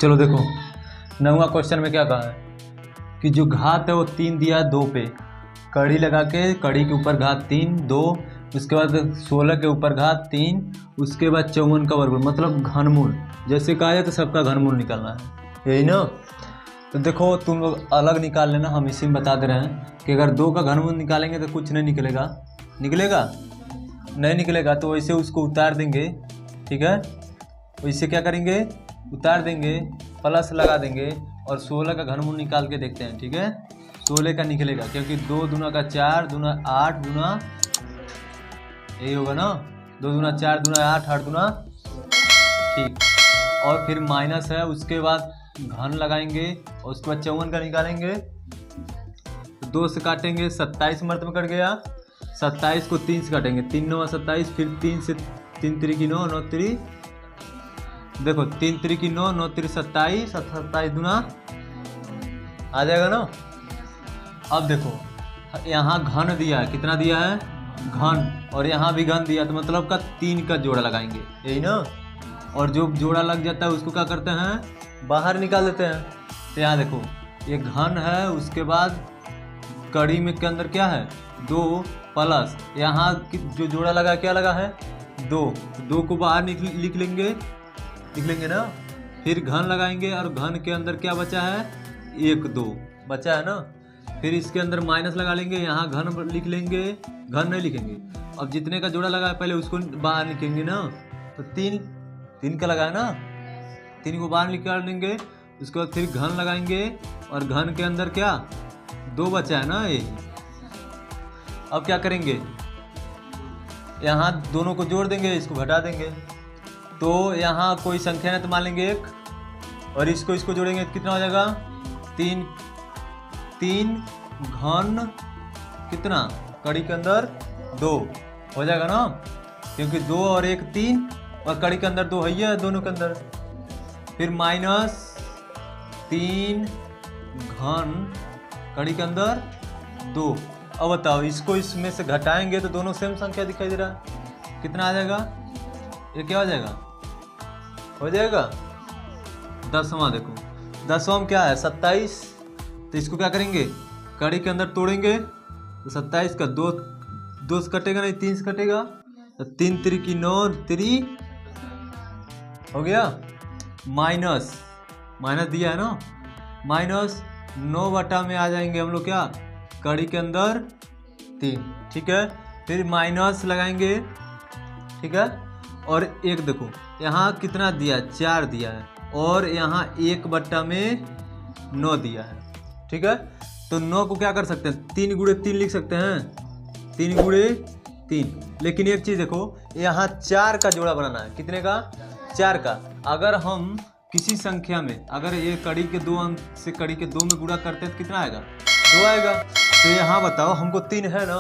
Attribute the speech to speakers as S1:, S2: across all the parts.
S1: चलो देखो 9वां क्वेश्चन में क्या कहा है कि जो घात है वो 3 दिया है 2 पे, कड़ी लगा के कड़ी के ऊपर घात 3 2, उसके बाद 16 के ऊपर घात 3, उसके बाद 54 का वर्गमूल, मतलब घनमूल जैसे कहा जाए तो सबका घनमूल निकालना है, यही ना। तो देखो तुम लोग अलग निकाल लेना, हम इसी में बता दे रहे हैं कि अगर 2 का घनमूल निकालेंगे तो कुछ नहीं निकलेगा, नहीं निकलेगा तो वैसे उसको उतार देंगे, ठीक है। वैसे क्या करेंगे, उतार देंगे, प्लस लगा देंगे और 16 का घनमूल निकाल के देखते हैं, ठीक है। 16 का निकलेगा क्योंकि 2 दूना का 4 दूना 8 दूना यही होगा ना, 2 दूना 4 दूना 8 8 दूना, ठीक। और फिर माइनस है, उसके बाद घन लगाएंगे और उसके बाद 54 का निकालेंगे, 2 से काटेंगे 27 मर्द में कट गया, 27 को 3 से काटेंगे, 3 9 27, फिर 3 से 3 3 की 9 9 3, देखो 3 3 की 9 9 3 27, 27 दूना आ जाएगा ना। अब देखो यहाँ घन दिया है, कितना दिया है घन, और यहाँ भी घन दिया, तो मतलब का 3 का जोड़ा लगाएंगे, यही ना। और जो जोड़ा लग जाता है उसको क्या करते हैं, बाहर निकाल देते हैं। तो यहाँ देखो ये घन है, उसके बाद कड़ी में के अंदर क्या है 2 प्लस यहाँ जो जोड़ा लगा क्या लगा है 2 को बाहर लिख लेंगे ना। फिर घन लगाएंगे और घन के अंदर क्या बचा है 1 2 बचा है ना। फिर इसके अंदर माइनस लगा लेंगे, यहाँ घन लिख लेंगे, घन नहीं लिखेंगे। अब जितने का जोड़ा लगा है पहले उसको बाहर लिखेंगे ना, तो 3 का लगा है ना, 3 को बाहर निकाल लेंगे, उसके बाद फिर घन लगाएंगे और घन के अंदर क्या 2 बचा है ना ये। अब क्या करेंगे, यहाँ दोनों को जोड़ देंगे, इसको घटा देंगे, तो यहाँ कोई संख्या है तो मान लेंगे 1, और इसको जोड़ेंगे तो कितना हो जाएगा 3 घन कितना कड़ी के अंदर 2 हो जाएगा ना, क्योंकि 2 और 1 3 और कड़ी के अंदर 2 है दोनों के अंदर। फिर माइनस 3 घन कड़ी के अंदर 2। अब बताओ इसको इसमें से घटाएंगे तो दोनों सेम संख्या दिखाई दे रहा है, कितना आ जाएगा, ये क्या हो जाएगा 10वां। देखो 10वां क्या है 27, तो इसको क्या करेंगे कड़ी के अंदर तोड़ेंगे, तो 27 का 2 से कटेगा नहीं, 3 से कटेगा, तो 3 3 की 9 3 हो गया, माइनस दिया है ना, माइनस 9 बटा में आ जाएंगे हम लोग क्या कड़ी के अंदर 3, ठीक है। फिर माइनस लगाएंगे, ठीक है। और एक देखो यहाँ कितना दिया 4 दिया है, और यहाँ 1 बट्टा में 9 दिया है, ठीक है। तो 9 को क्या कर सकते हैं 3 गुणे 3 लिख सकते हैं, 3 गुणे 3। लेकिन एक चीज़ देखो यहाँ 4 का जोड़ा बनाना है, कितने का 4 का। अगर हम किसी संख्या में अगर ये कड़ी के 2 अंक से कड़ी के 2 में गुणा करते हैं तो कितना आएगा 2 आएगा। तो यहाँ बताओ हमको 3 है ना,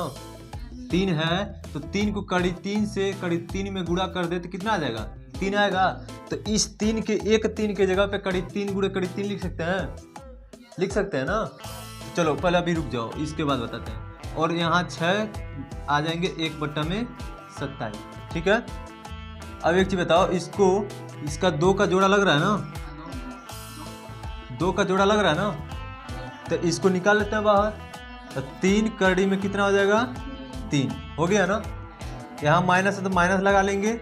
S1: 3 है, तो 3 को कड़ी 3 से कड़ी 3 में गुणा कर दे तो कितना आ जाएगा 3 आएगा। तो इस 3 के जगह पे कड़ी 3 गुणे कड़ी 3 लिख सकते हैं ना। चलो पहले अभी रुक जाओ, इसके बाद बताते हैं। और यहाँ 6 आ जाएंगे 1 बट्टा में 27, ठीक है। अब एक चीज़ बताओ इसका 2 का जोड़ा लग रहा है ना, 2 का जोड़ा लग रहा है ना, तो इसको निकाल लेते हैं बाहर। तो 3 कड़ी में कितना हो जाएगा 3 हो गया ना। यहाँ माइनस है तो माइनस लगा लेंगे,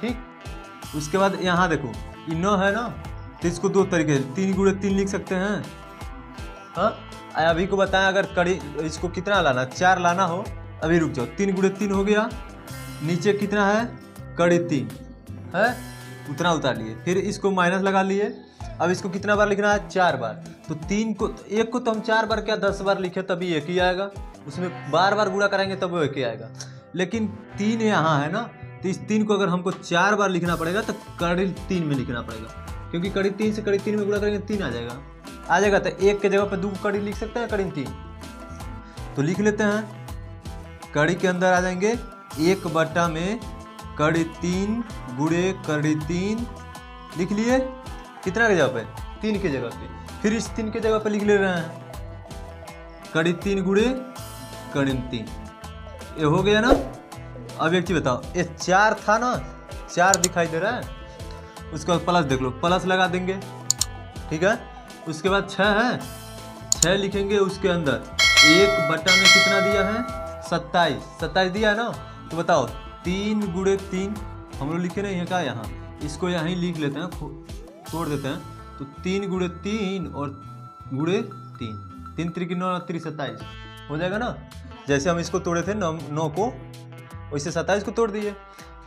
S1: ठीक। उसके बाद यहाँ देखो 9 है ना, तो इसको 2 तरीके 3 गुणे 3 लिख सकते हैं। हाँ अभी को बताएं अगर कड़ी इसको कितना लाना 4 लाना हो, अभी रुक जाओ, 3 गुणे 3 हो गया, नीचे कितना है कड़ी 3 है, उतना उतार लिए, फिर इसको माइनस लगा लिए। अब इसको कितना बार लिखना है 4 बार, तो 1 को तो हम 4 बार क्या 10 बार लिखे तभी 1 ही आएगा, उसमें बार बार गुणा कराएंगे तब वो 1 ही आएगा। लेकिन 3 यहाँ है ना, तो इस 3 को अगर हमको 4 बार लिखना पड़ेगा तो कड़ी 3 में लिखना पड़ेगा, क्योंकि कड़ी 3 से कड़ी 3 में गुणा करेंगे 3 आ जाएगा। तो 1 के जगह पे 2 कड़ी लिख सकते हैं, कड़ी 3 तो लिख लेते हैं। कड़ी के अंदर आ जाएंगे 1 बट्टा में कड़ी 3 गुणे कड़ी 3 लिख लिए, कितना के जगह पे 3 के जगह पे। फिर इस 3 के जगह पे लिख ले रहे हैं कड़ी 3 गुणे कड़ी 3, ये हो गया ना। अब एक चीज बताओ, ये 4 था ना, 4 दिखाई दे रहा है, उसके बाद प्लस देख लो, प्लस लगा देंगे, ठीक है। उसके बाद 6 है, 6 लिखेंगे उसके अंदर 1 में कितना दिया है 27 दिया है ना। तो बताओ 3 गुणे 3 हम लोग लिखे नहीं है क्या यहाँ, इसको यहाँ ही लिख लेते हैं, तोड़ देते हैं। तो 3 गुणे 3 और गुणे 3 3 9 27 हो जाएगा ना। जैसे हम इसको तोड़े थे 9 को, वैसे 27 को तोड़ दिए।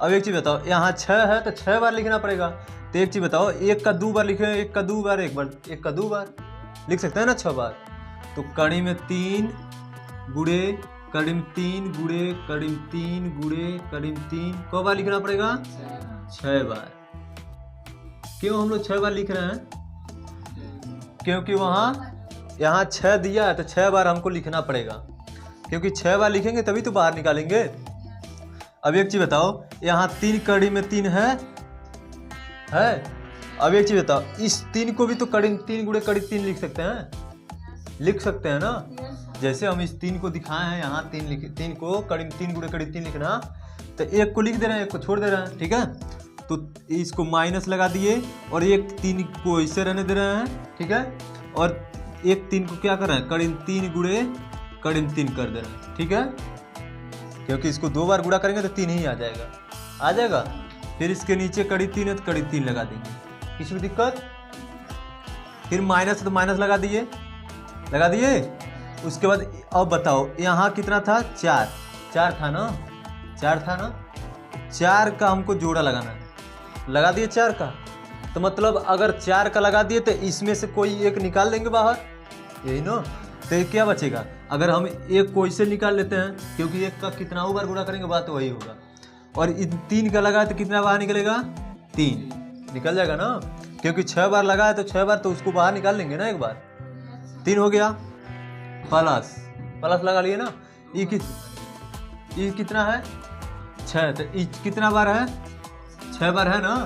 S1: अब एक चीज़ बताओ, यहाँ 6 है तो 6 बार लिखना पड़ेगा। तो एक चीज़ बताओ, 1 का 2 बार लिखे, 1 का 2 बार, 1 का 2 बार लिख सकते हैं ना 6 बार। तो कड़ी में 3 गुणे कड़ी में 3 गुणे कड़ी में 3 गुणे कड़ी में 3 कौ बार लिखना पड़ेगा 6 बार। क्यों हम लोग 6 बार लिख रहे हैं, क्योंकि यहाँ 6 दिया है तो 6 बार हमको लिखना पड़ेगा, क्योंकि 6 बार लिखेंगे तभी तो बाहर निकालेंगे। अब एक चीज़ बताओ, यहाँ 3 कड़ी में 3 है। अब एक चीज़ बताओ, इस 3 को भी तो कड़ी 3 गुणे कड़ी 3 लिख सकते हैं ना। जैसे हम इस 3 को दिखाए हैं यहाँ 3 को कड़ी 3 गुणे कड़ी 3 लिखना, तो 1 को लिख दे रहे हैं, 1 को छोड़ दे रहे हैं, ठीक है। तो इसको माइनस लगा दिए और 1 3 को ऐसे रहने दे रहे हैं, ठीक है। और 1 3 को क्या कर रहे हैं, कड़ी 3 गुणे कड़ी 3 कर दे रहे हैं, ठीक है। क्योंकि इसको 2 बार गुणा करेंगे तो 3 ही आ जाएगा। फिर इसके नीचे कड़ी 3 है तो कड़ी 3 लगा देंगे, किसी भी दिक्कत। फिर माइनस है तो माइनस लगा दिए। उसके बाद अब बताओ, यहाँ कितना था 4 था ना 4 का हमको जोड़ा लगाना है, लगा दिए 4 का। तो मतलब अगर 4 का लगा दिए तो इसमें से कोई एक निकाल लेंगे बाहर, यही ना। तो क्या बचेगा, अगर हम 1 को इससे निकाल लेते हैं, क्योंकि 1 का कितना बार गुणा करेंगे बात तो वही होगा। और 3 का लगा तो कितना बाहर निकलेगा 3 निकल जाएगा ना, क्योंकि 6 बार लगा है तो 6 बार तो उसको बाहर निकाल लेंगे ना एक बार। 3 हो गया, प्लस लगा लिए ना। ये कितना है 6, तो ये कितना बार है 6 बार है ना,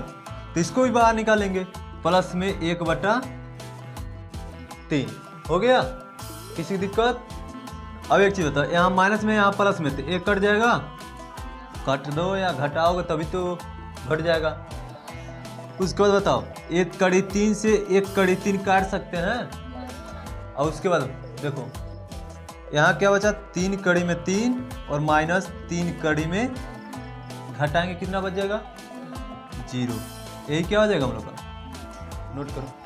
S1: तो इसको भी बाहर निकालेंगे। प्लस में 1/3 हो गया, किसी दिक्कत। अब एक चीज़ बताओ, यहाँ माइनस में यहाँ प्लस में, तो 1 कट जाएगा, काट दो या घटाओगे तभी तो घट जाएगा। उसके बाद बताओ, 1 कड़ी 3 से 1 कड़ी 3 काट सकते हैं। और उसके बाद देखो यहाँ क्या बचा, 3 कड़ी में 3 और माइनस 3 कड़ी में घटाएंगे कितना बच जाएगा 0। यही क्या हो जाएगा हम लोग का, नोट करो।